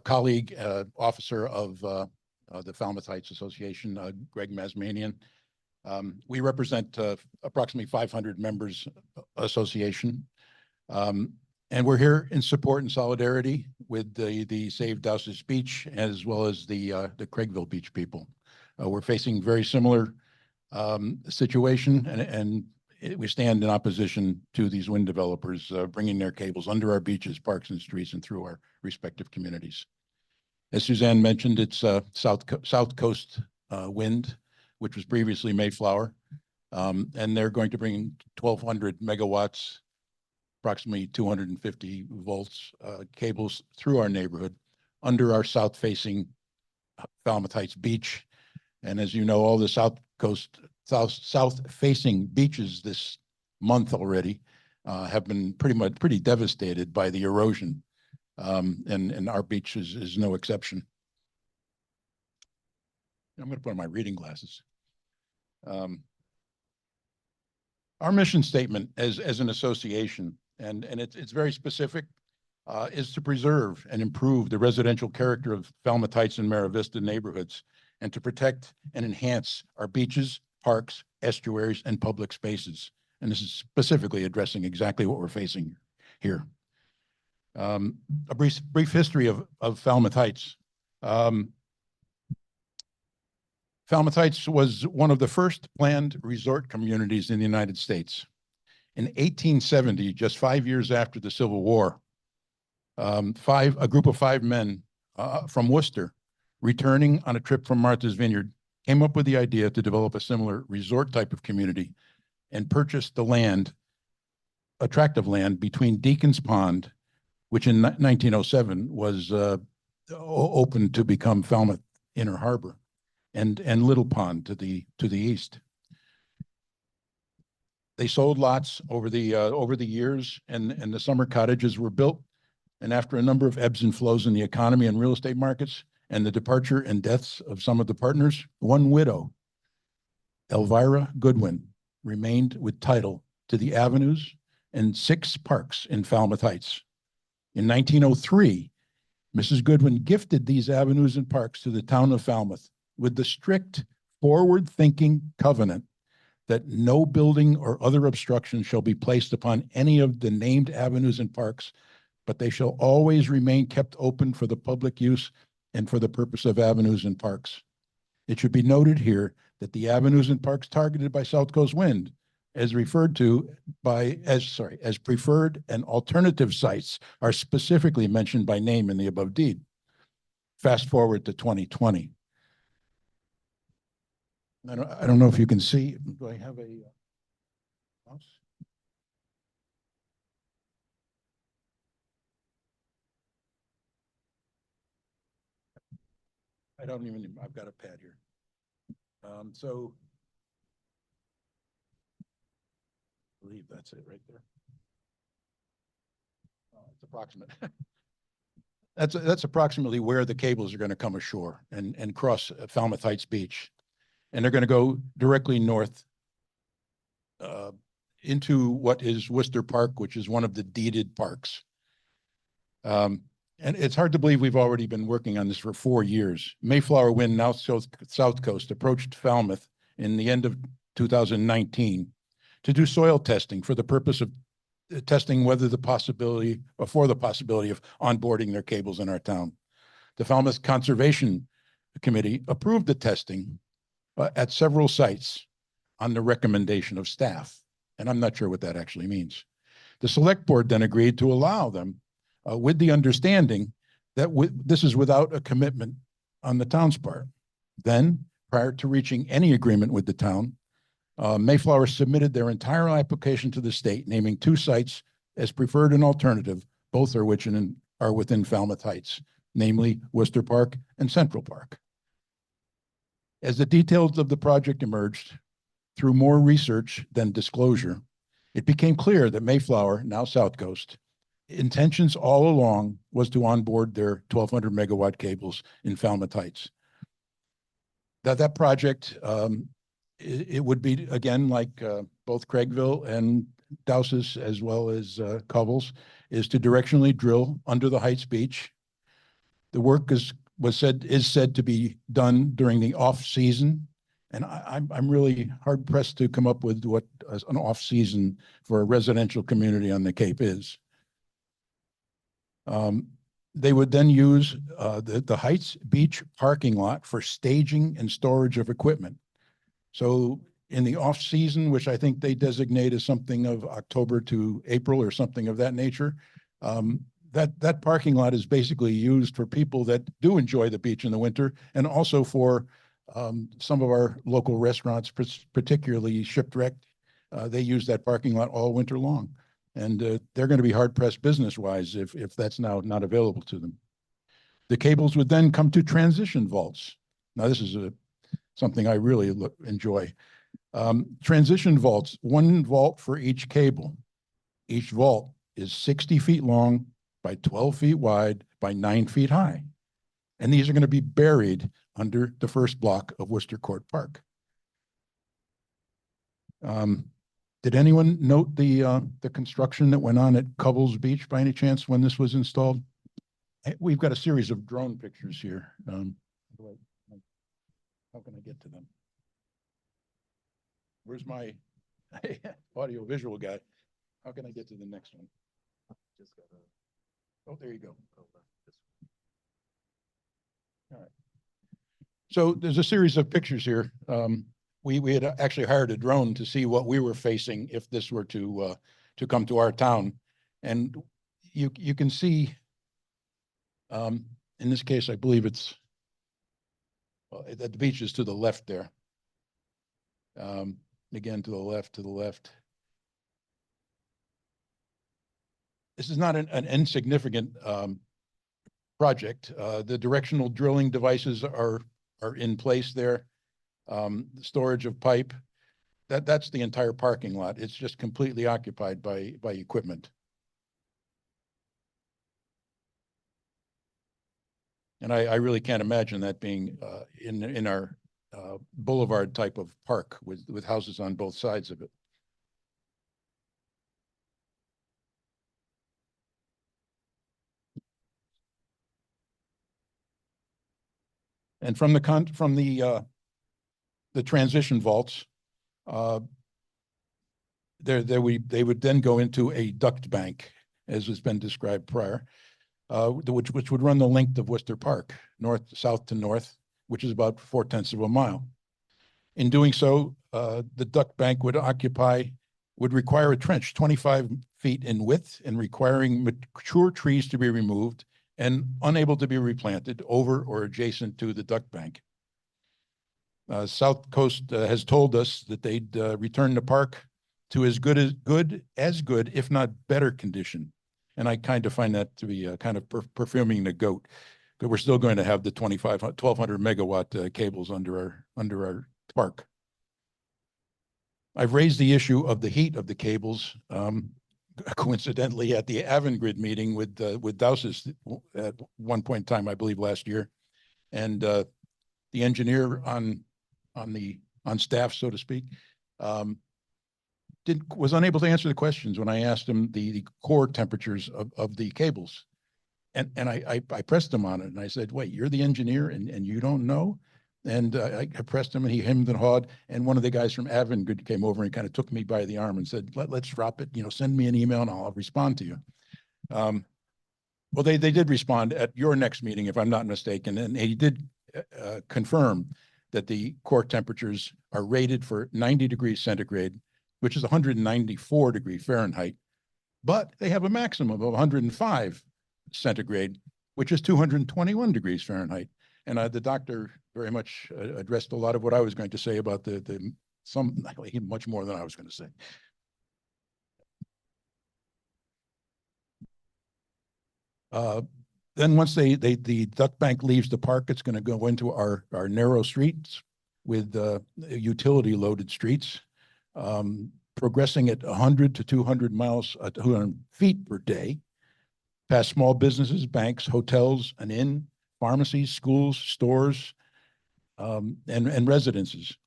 colleague, officer of the Falmouth Heights Association, Greg Mazmanian. We represent approximately 500 members association. And we're here in support and solidarity with the Save Dowses Beach, as well as the Craigville Beach people. We're facing very similar situation, and we stand in opposition to these wind developers bringing their cables under our beaches, parks, and streets, and through our respective communities. As Suzanne mentioned, it's South Coast Wind, which was previously Mayflower, and they're going to bring 1,200 megawatts, approximately 250 volts cables through our neighborhood under our south-facing Falmouth Heights Beach. And as you know, all the south-facing beaches this month already have been pretty devastated by the erosion, and our beach is no exception. I'm going to put on my reading glasses. Our mission statement as an association, and it's very specific, is to preserve and improve the residential character of Falmouth Heights and Mara Vista neighborhoods, and to protect and enhance our beaches, parks, estuaries, and public spaces. And this is specifically addressing exactly what we're facing here. A brief history of Falmouth Heights. Falmouth Heights was one of the first planned resort communities in the United States. In 1870, just 5 years after the Civil War, a group of 5 men from Worcester, returning on a trip from Martha's Vineyard, came up with the idea to develop a similar resort type of community and purchased the land, attractive land, between Deacon's Pond, which in 1907 was opened to become Falmouth Inner Harbor, and Little Pond to the east. They sold lots over the years, and the summer cottages were built. And after a number of ebbs and flows in the economy and real estate markets, and the departure and deaths of some of the partners, one widow, Elvira Goodwin, remained with title to the avenues and 6 parks in Falmouth Heights. In 1903, Mrs. Goodwin gifted these avenues and parks to the town of Falmouth with the strict forward-thinking covenant that no building or other obstruction shall be placed upon any of the named avenues and parks, but they shall always remain kept open for the public use and for the purpose of avenues and parks. It should be noted here that the avenues and parks targeted by South Coast Wind, as referred to as preferred and alternative sites, are specifically mentioned by name in the above deed. Fast forward to 2020. I don't know if you can see. Do I have a mouse? I've got a pad here. So I believe that's it right there. It's approximate. That's approximately where the cables are going to come ashore and cross Falmouth Heights Beach. And they're going to go directly north into what is Worcester Park, which is one of the deeded parks. And it's hard to believe we've already been working on this for 4 years. Mayflower Wind, now South Coast, approached Falmouth in the end of 2019 to do soil testing for the purpose of testing whether the possibility of onboarding their cables in our town. The Falmouth Conservation Committee approved the testing at several sites on the recommendation of staff. And I'm not sure what that actually means. The select board then agreed to allow them with the understanding that this is without a commitment on the town's part. Then, prior to reaching any agreement with the town, Mayflower submitted their entire application to the state, naming 2 sites as preferred and alternative, both of which are within Falmouth Heights, namely Worcester Park and Central Park. As the details of the project emerged through more research than disclosure, it became clear that Mayflower, now South Coast, intentions all along was to onboard their 1,200 megawatt cables in Falmouth Heights. That project, it would be, again, like both Craigville and Dowses, as well as Covels, is to directionally drill under the Heights Beach, The work is said to be done during the off season, and I'm really hard pressed to come up with what an off season for a residential community on the Cape is. They would then use the Heights Beach parking lot for staging and storage of equipment. So in the off season, which I think they designate as something of October to April or something of that nature, that parking lot is basically used for people that do enjoy the beach in the winter, and also for some of our local restaurants, particularly Shipwrecked. They use that parking lot all winter long, and they're going to be hard pressed business wise if that's now not available to them. The cables would then come to transition vaults. Now this is something I really enjoy. Transition vaults, one vault for each cable. Each vault is 60 feet long by 12 feet wide by 9 feet high. And these are going to be buried under the first block of Worcester Court Park. Did anyone note the construction that went on at Covell's Beach by any chance when this was installed? We've got a series of drone pictures here. How can I get to them? Where's my audio visual guy? How can I get to the next one? Oh, there you go. All right. So there's a series of pictures here. We had actually hired a drone to see what we were facing if this were to come to our town, and you can see. In this case, I believe it's the beach is to the left there. Again, to the left. This is not an insignificant project. The directional drilling devices are in place there. The storage of pipe, that's the entire parking lot. It's just completely occupied by equipment. And I really can't imagine that being in our boulevard type of park with houses on both sides of it. And from the transition vaults, they would then go into a duct bank, as has been described prior, which would run the length of Worcester Park, south to north, which is about 4/10 of a mile. In doing so, the duct bank would require a trench 25 feet in width and requiring mature trees to be removed and unable to be replanted over or adjacent to the duct bank. South Coast has told us that they'd return the park to as good, if not better condition. And I kind of find that to be kind of perfuming the goat, but we're still going to have the 1,200 megawatt cables under our park. I've raised the issue of the heat of the cables, coincidentally at the Avangrid meeting with Dowsys at one point in time, I believe last year, and the engineer on staff, so to speak, was unable to answer the questions when I asked him the core temperatures of the cables. And I pressed him on it, and I said, wait, you're the engineer and you don't know? And I pressed him, and he hemmed and hawed, and one of the guys from Avangrid came over and kind of took me by the arm and said, let's drop it, send me an email and I'll respond to you. Well, they did respond at your next meeting, if I'm not mistaken, and he did confirm that the core temperatures are rated for 90 degrees centigrade, which is 194 degrees Fahrenheit, but they have a maximum of 105 centigrade, which is 221 degrees Fahrenheit. And the doctor very much addressed a lot of what I was going to say about much more than I was going to say. Then once the duct bank leaves the park, it's going to go into our narrow streets with utility loaded streets, progressing at 100 to 200 miles, 200 feet per day, past small businesses, banks, hotels, an inn, pharmacies, schools, stores, and residences,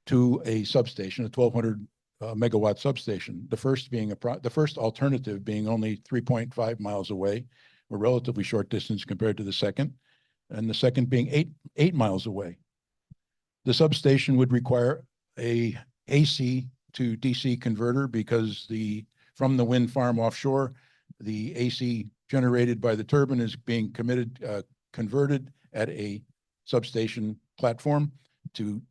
to a substation, a 1,200 megawatt substation. The first alternative being only 3.5 miles away, a relatively short distance compared to the second, and the second being eight miles away. The substation would require a AC to DC converter because from the wind farm offshore, the AC generated by the turbine is being converted at a substation platform to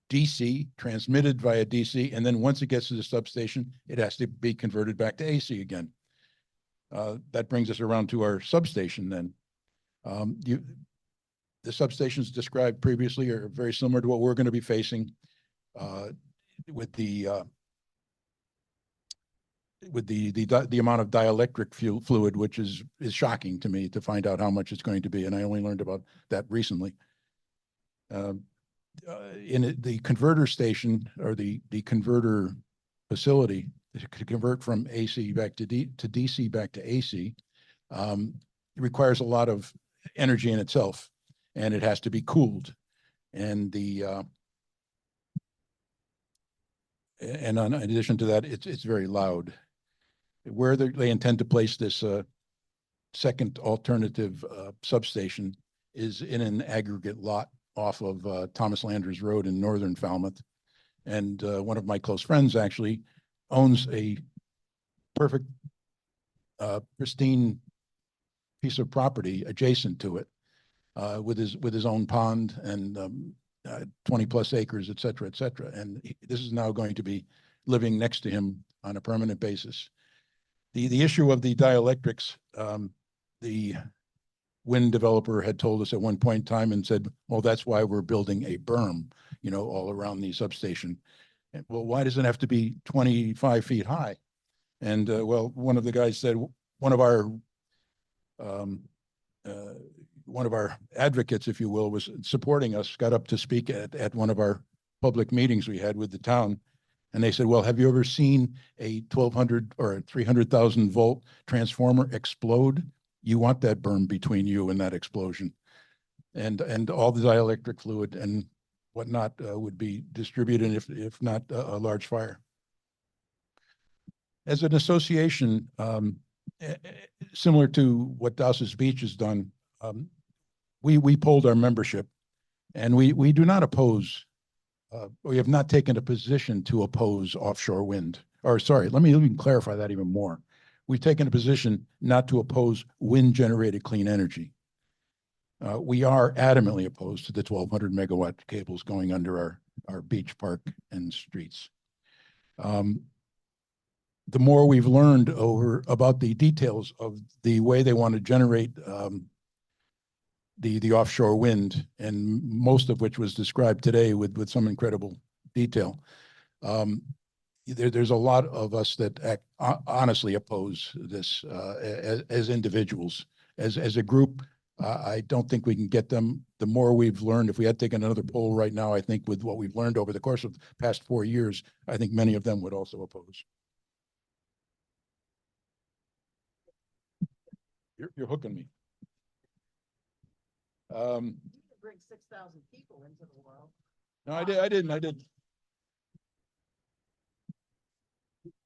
DC, transmitted via DC, and then once it gets to the substation, it has to be converted back to AC again. That brings us around to our substation then. The substations described previously are very similar to what we're going to be facing with the amount of dielectric fluid, which is shocking to me to find out how much it's going to be, and I only learned about that recently. In the converter station or the converter facility to convert from AC back to DC back to AC, it requires a lot of energy in itself, and it has to be cooled. And in addition to that, it's very loud. Where they intend to place this second alternative substation is in an aggregate lot off of Thomas Landers Road in northern Falmouth. And one of my close friends actually owns a perfect, pristine piece of property adjacent to it with his own pond and 20 plus acres, et cetera, et cetera. And this is now going to be living next to him on a permanent basis. The issue of the dielectrics, the wind developer had told us at one point in time and said, well, that's why we're building a berm, all around the substation. And, well, why does it have to be 25 feet high? And well, one of the guys said, one of our advocates, if you will, was supporting us, got up to speak at one of our public meetings we had with the town. And they said, well, have you ever seen a 1,200 or a 300,000 volt transformer explode? You want that berm between you and that explosion. And all the dielectric fluid and whatnot would be distributed if not a large fire. As an association, similar to what Dowses Beach has done, we polled our membership, and we do not oppose, we have not taken a position to oppose offshore wind. Or sorry, let me even clarify that even more. We've taken a position not to oppose wind-generated clean energy. We are adamantly opposed to the 1,200 megawatt cables going under our beach park and streets. The more we've learned about the details of the way they want to generate the offshore wind, and most of which was described today with some incredible detail. There's a lot of us that honestly oppose this as individuals. As a group, I don't think we can get them. The more we've learned, if we had taken another poll right now, I think with what we've learned over the course of the past 4 years, I think many of them would also oppose. You're hooking me. Bring 6,000 people into the world. No, I didn't.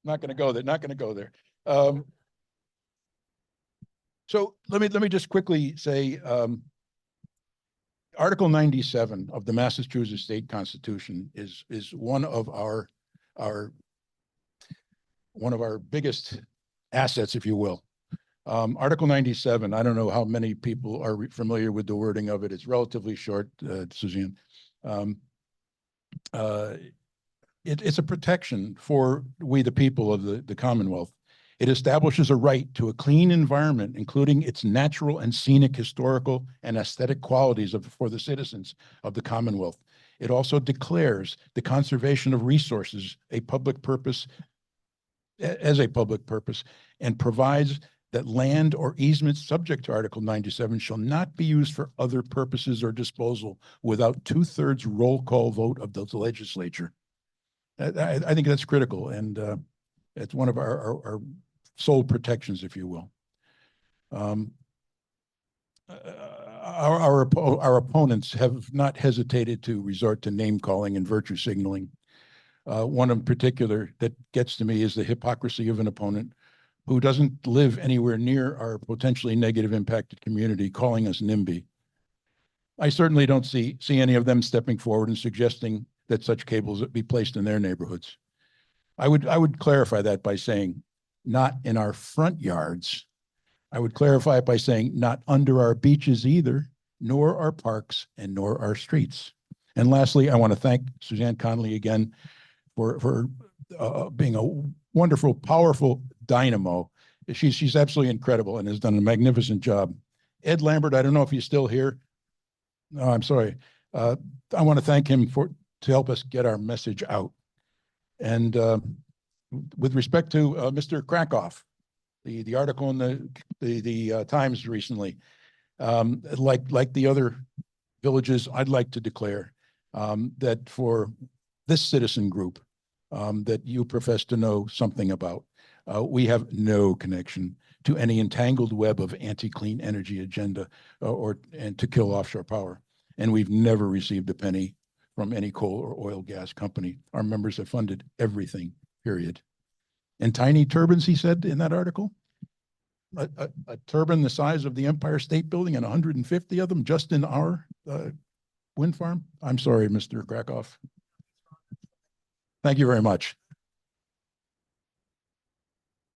Not going to go there. Not going to go there. So let me just quickly say, Article 97 of the Massachusetts State Constitution is one of our biggest assets, if you will. Article 97, I don't know how many people are familiar with the wording of it. It's relatively short, Suzanne. It's a protection for we, the people of the Commonwealth. It establishes a right to a clean environment, including its natural and scenic, historical, and aesthetic qualities for the citizens of the Commonwealth. It also declares the conservation of resources as a public purpose, and provides that land or easements subject to Article 97 shall not be used for other purposes or disposal without 2/3 roll call vote of the legislature. I think that's critical, and it's one of our sole protections, if you will. Our opponents have not hesitated to resort to name calling and virtue signaling. One in particular that gets to me is the hypocrisy of an opponent who doesn't live anywhere near our potentially negative impacted community, calling us NIMBY. I certainly don't see any of them stepping forward and suggesting that such cables be placed in their neighborhoods. I would clarify that by saying not in our front yards. I would clarify it by saying not under our beaches either, nor our parks and nor our streets. And lastly, I want to thank Suzanne Conley again for being a wonderful, powerful dynamo. She's absolutely incredible and has done a magnificent job. Ed Lambert, I don't know if he's still here. No, I'm sorry. I want to thank him to help us get our message out. And with respect to Mr. Krakoff, the article in the Times recently, like the other villages, I'd like to declare that for this citizen group that you profess to know something about, we have no connection to any entangled web of anti-clean energy agenda and to kill offshore power. And we've never received a penny from any coal or oil gas company. Our members have funded everything, period. And tiny turbines, he said in that article, a turbine the size of the Empire State Building and 150 of them just in our wind farm. I'm sorry, Mr. Krakoff. Thank you very much.